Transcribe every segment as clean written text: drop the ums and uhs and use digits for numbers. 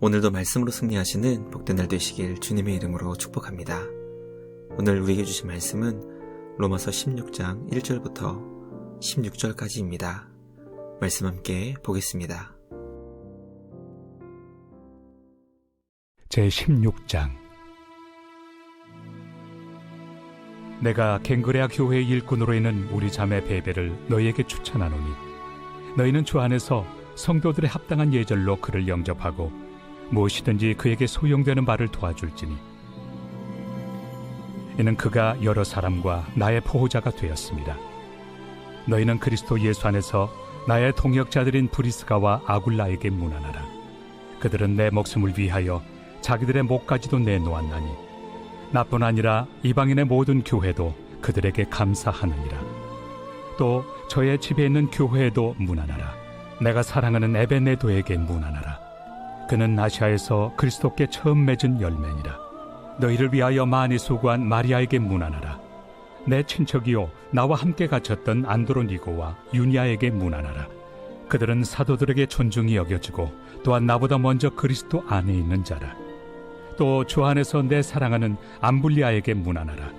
오늘도 말씀으로 승리하시는 복된 날 되시길 주님의 이름으로 축복합니다. 오늘 우리에게 주신 말씀은 로마서 16장 1절부터 16절까지입니다. 말씀 함께 보겠습니다. 제16장. 내가 갱그레아 교회의 일꾼으로 있는 우리 자매 베베를 너희에게 추천하노니 너희는 주 안에서 성도들의 합당한 예절로 그를 영접하고 무엇이든지 그에게 소용되는 바를 도와줄지니 이는 그가 여러 사람과 나의 보호자가 되었습니다. 너희는 그리스도 예수 안에서 나의 동역자들인 브리스가와 아굴라에게 문안하라. 그들은 내 목숨을 위하여 자기들의 목까지도 내놓았나니 나뿐 아니라 이방인의 모든 교회도 그들에게 감사하느니라. 또 저의 집에 있는 교회에도 문안하라. 내가 사랑하는 에베네도에게 문안하라. 그는 아시아에서 그리스도께 처음 맺은 열매니라. 너희를 위하여 많이 수고한 마리아에게 문안하라. 내 친척이요 나와 함께 갇혔던 안드로니고와 유니아에게 문안하라. 그들은 사도들에게 존중이 여겨지고 또한 나보다 먼저 그리스도 안에 있는 자라. 또 주 안에서 내 사랑하는 암블리아에게 문안하라.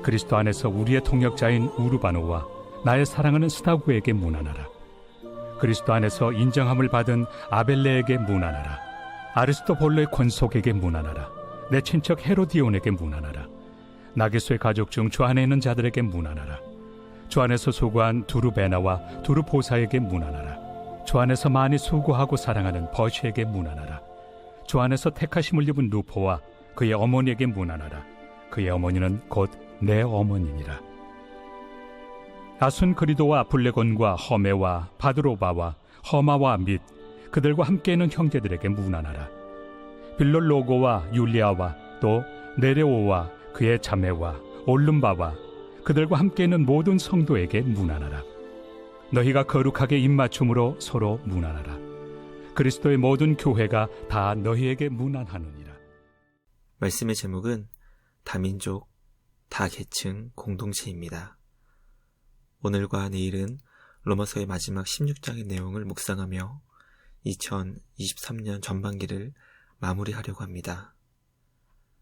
그리스도 안에서 우리의 동역자인 우르바노와 나의 사랑하는 스타구에게 문안하라. 그리스도 안에서 인정함을 받은 아벨레에게 문안하라. 아리스토볼로의 권속에게 문안하라. 내 친척 헤로디온에게 문안하라. 나게소의 가족 중 주 안에 있는 자들에게 문안하라. 주 안에서 수고한 두루베나와 두루보사에게 문안하라. 주 안에서 많이 수고하고 사랑하는 버시에게 문안하라. 주 안에서 택하심을 입은 루포와 그의 어머니에게 문안하라. 그의 어머니는 곧 내 어머니니라. 아순그리도와 블레곤과 허메와 바드로바와 허마와 및 그들과 함께 있는 형제들에게 문안하라. 빌롤로고와 율리아와 또 네레오와 그의 자매와 올름바와 그들과 함께 있는 모든 성도에게 문안하라. 너희가 거룩하게 입맞춤으로 서로 문안하라. 그리스도의 모든 교회가 다 너희에게 문안하느니라. 말씀의 제목은 다민족, 다계층 공동체입니다. 오늘과 내일은 로마서의 마지막 16장의 내용을 묵상하며 2023년 전반기를 마무리하려고 합니다.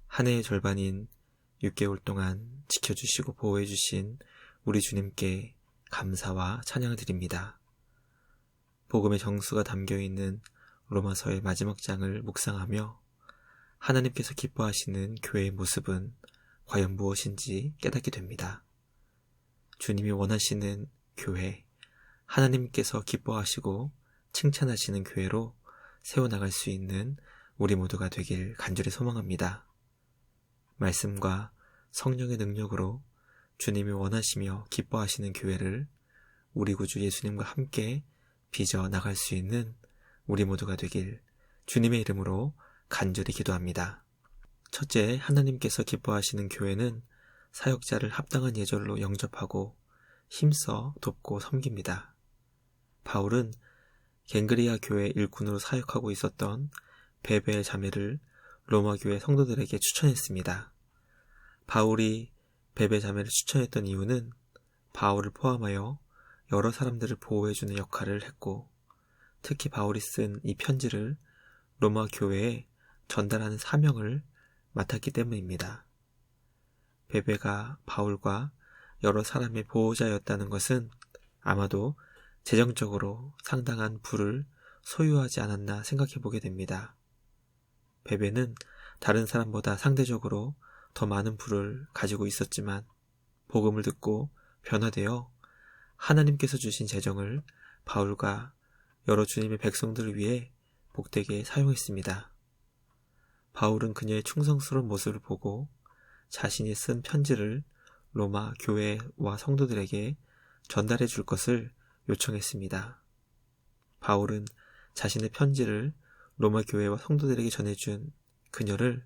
한 해의 절반인 6개월 동안 지켜주시고 보호해주신 우리 주님께 감사와 찬양을 드립니다. 복음의 정수가 담겨있는 로마서의 마지막 장을 묵상하며 하나님께서 기뻐하시는 교회의 모습은 과연 무엇인지 깨닫게 됩니다. 주님이 원하시는 교회, 하나님께서 기뻐하시고 칭찬하시는 교회로 세워나갈 수 있는 우리 모두가 되길 간절히 소망합니다. 말씀과 성령의 능력으로 주님이 원하시며 기뻐하시는 교회를 우리 구주 예수님과 함께 빚어 나갈 수 있는 우리 모두가 되길 주님의 이름으로 간절히 기도합니다. 첫째, 하나님께서 기뻐하시는 교회는 사역자를 합당한 예절로 영접하고 힘써 돕고 섬깁니다. 바울은 갱그리아 교회 일꾼으로 사역하고 있었던 베베의 자매를 로마 교회 성도들에게 추천했습니다. 바울이 베베 자매를 추천했던 이유는 바울을 포함하여 여러 사람들을 보호해주는 역할을 했고, 특히 바울이 쓴 이 편지를 로마 교회에 전달하는 사명을 맡았기 때문입니다. 베베가 바울과 여러 사람의 보호자였다는 것은 아마도 재정적으로 상당한 부를 소유하지 않았나 생각해 보게 됩니다. 베베는 다른 사람보다 상대적으로 더 많은 부를 가지고 있었지만 복음을 듣고 변화되어 하나님께서 주신 재정을 바울과 여러 주님의 백성들을 위해 복되게 사용했습니다. 바울은 그녀의 충성스러운 모습을 보고 자신이 쓴 편지를 로마 교회와 성도들에게 전달해 줄 것을 요청했습니다. 바울은 자신의 편지를 로마 교회와 성도들에게 전해준 그녀를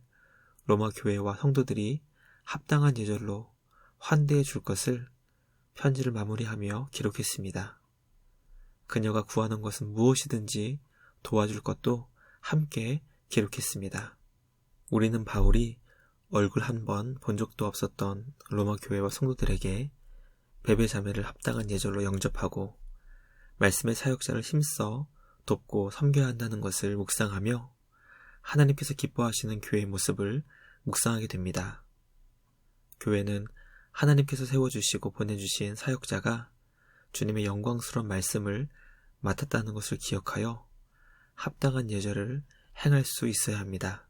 로마 교회와 성도들이 합당한 예절로 환대해 줄 것을 편지를 마무리하며 기록했습니다. 그녀가 구하는 것은 무엇이든지 도와줄 것도 함께 기록했습니다. 우리는 바울이 얼굴 한 번 본 적도 없었던 로마 교회와 성도들에게 베베 자매를 합당한 예절로 영접하고 말씀의 사역자를 힘써 돕고 섬겨야 한다는 것을 묵상하며 하나님께서 기뻐하시는 교회의 모습을 묵상하게 됩니다. 교회는 하나님께서 세워주시고 보내주신 사역자가 주님의 영광스러운 말씀을 맡았다는 것을 기억하여 합당한 예절을 행할 수 있어야 합니다.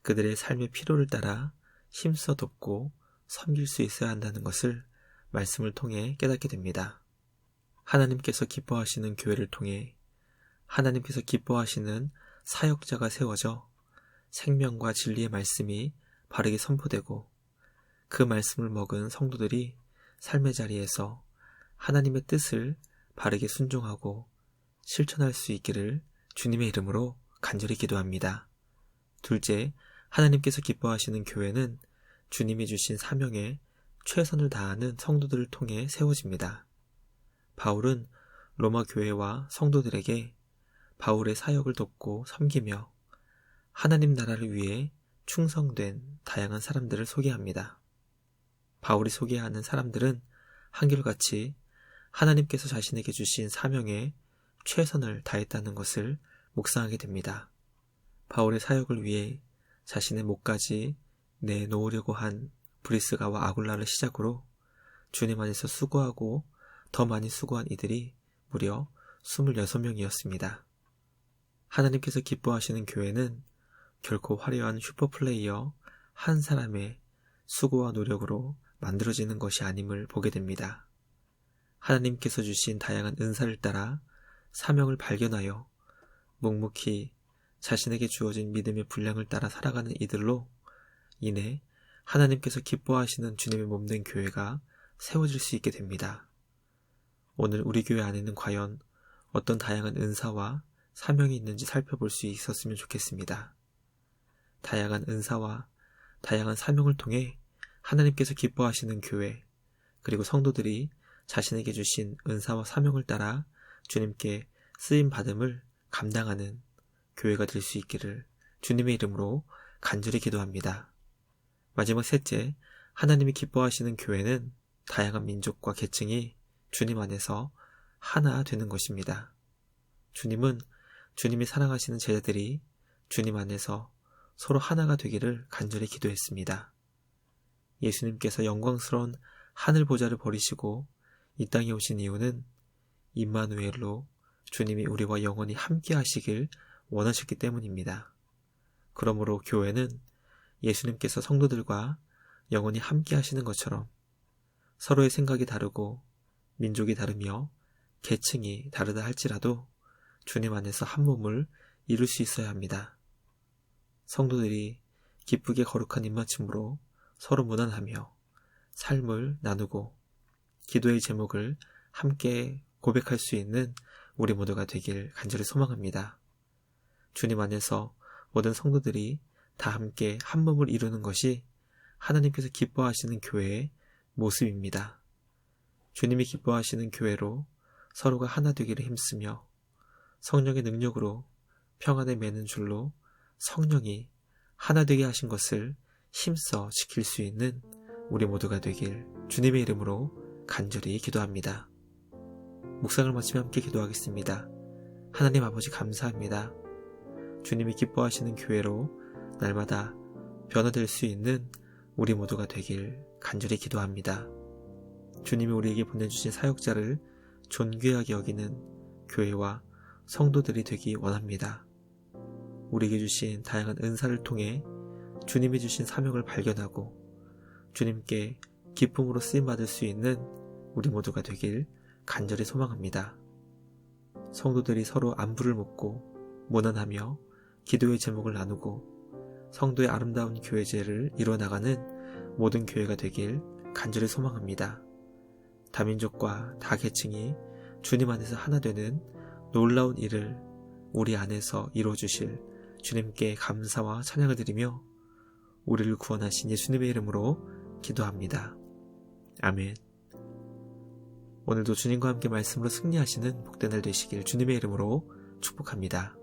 그들의 삶의 필요를 따라 힘써 돕고 섬길 수 있어야 한다는 것을 말씀을 통해 깨닫게 됩니다. 하나님께서 기뻐하시는 교회를 통해 하나님께서 기뻐하시는 사역자가 세워져 생명과 진리의 말씀이 바르게 선포되고 그 말씀을 먹은 성도들이 삶의 자리에서 하나님의 뜻을 바르게 순종하고 실천할 수 있기를 주님의 이름으로 간절히 기도합니다. 둘째, 하나님께서 기뻐하시는 교회는 주님이 주신 사명에 최선을 다하는 성도들을 통해 세워집니다. 바울은 로마 교회와 성도들에게 바울의 사역을 돕고 섬기며 하나님 나라를 위해 충성된 다양한 사람들을 소개합니다. 바울이 소개하는 사람들은 한결같이 하나님께서 자신에게 주신 사명에 최선을 다했다는 것을 묵상하게 됩니다. 바울의 사역을 위해 자신의 목까지 내놓으려고 한 브리스가와 아굴라를 시작으로 주님 안에서 수고하고 더 많이 수고한 이들이 무려 26명이었습니다. 하나님께서 기뻐하시는 교회는 결코 화려한 슈퍼플레이어 한 사람의 수고와 노력으로 만들어지는 것이 아님을 보게 됩니다. 하나님께서 주신 다양한 은사를 따라 사명을 발견하여 묵묵히 자신에게 주어진 믿음의 분량을 따라 살아가는 이들로 인해 하나님께서 기뻐하시는 주님의 몸된 교회가 세워질 수 있게 됩니다. 오늘 우리 교회 안에는 과연 어떤 다양한 은사와 사명이 있는지 살펴볼 수 있었으면 좋겠습니다. 다양한 은사와 다양한 사명을 통해 하나님께서 기뻐하시는 교회, 그리고 성도들이 자신에게 주신 은사와 사명을 따라 주님께 쓰임받음을 감당하는 교회가 될 수 있기를 주님의 이름으로 간절히 기도합니다. 마지막 셋째, 하나님이 기뻐하시는 교회는 다양한 민족과 계층이 주님 안에서 하나 되는 것입니다. 주님은 주님이 사랑하시는 제자들이 주님 안에서 서로 하나가 되기를 간절히 기도했습니다. 예수님께서 영광스러운 하늘 보좌를 버리시고 이 땅에 오신 이유는 임마누엘로 주님이 우리와 영원히 함께 하시길 원하셨기 때문입니다. 그러므로 교회는 예수님께서 성도들과 영원히 함께 하시는 것처럼 서로의 생각이 다르고 민족이 다르며 계층이 다르다 할지라도 주님 안에서 한 몸을 이룰 수 있어야 합니다. 성도들이 기쁘게 거룩한 입맞춤으로 서로 무난하며 삶을 나누고 기도의 제목을 함께 고백할 수 있는 우리 모두가 되길 간절히 소망합니다. 주님 안에서 모든 성도들이 다 함께 한 몸을 이루는 것이 하나님께서 기뻐하시는 교회의 모습입니다. 주님이 기뻐하시는 교회로 서로가 하나 되기를 힘쓰며 성령의 능력으로 평안에 매는 줄로 성령이 하나 되게 하신 것을 힘써 지킬 수 있는 우리 모두가 되길 주님의 이름으로 간절히 기도합니다. 묵상을 마치며 함께 기도하겠습니다. 하나님 아버지 감사합니다. 주님이 기뻐하시는 교회로 날마다 변화될 수 있는 우리 모두가 되길 간절히 기도합니다. 주님이 우리에게 보내주신 사역자를 존귀하게 여기는 교회와 성도들이 되기 원합니다. 우리에게 주신 다양한 은사를 통해 주님이 주신 사명을 발견하고 주님께 기쁨으로 쓰임받을 수 있는 우리 모두가 되길 간절히 소망합니다. 성도들이 서로 안부를 묻고 무난하며 기도의 제목을 나누고 성도의 아름다운 교회제를 이뤄나가는 모든 교회가 되길 간절히 소망합니다. 다민족과 다계층이 주님 안에서 하나 되는 놀라운 일을 우리 안에서 이루어주실 주님께 감사와 찬양을 드리며 우리를 구원하신 예수님의 이름으로 기도합니다. 아멘. 오늘도 주님과 함께 말씀으로 승리하시는 복된 날 되시길 주님의 이름으로 축복합니다.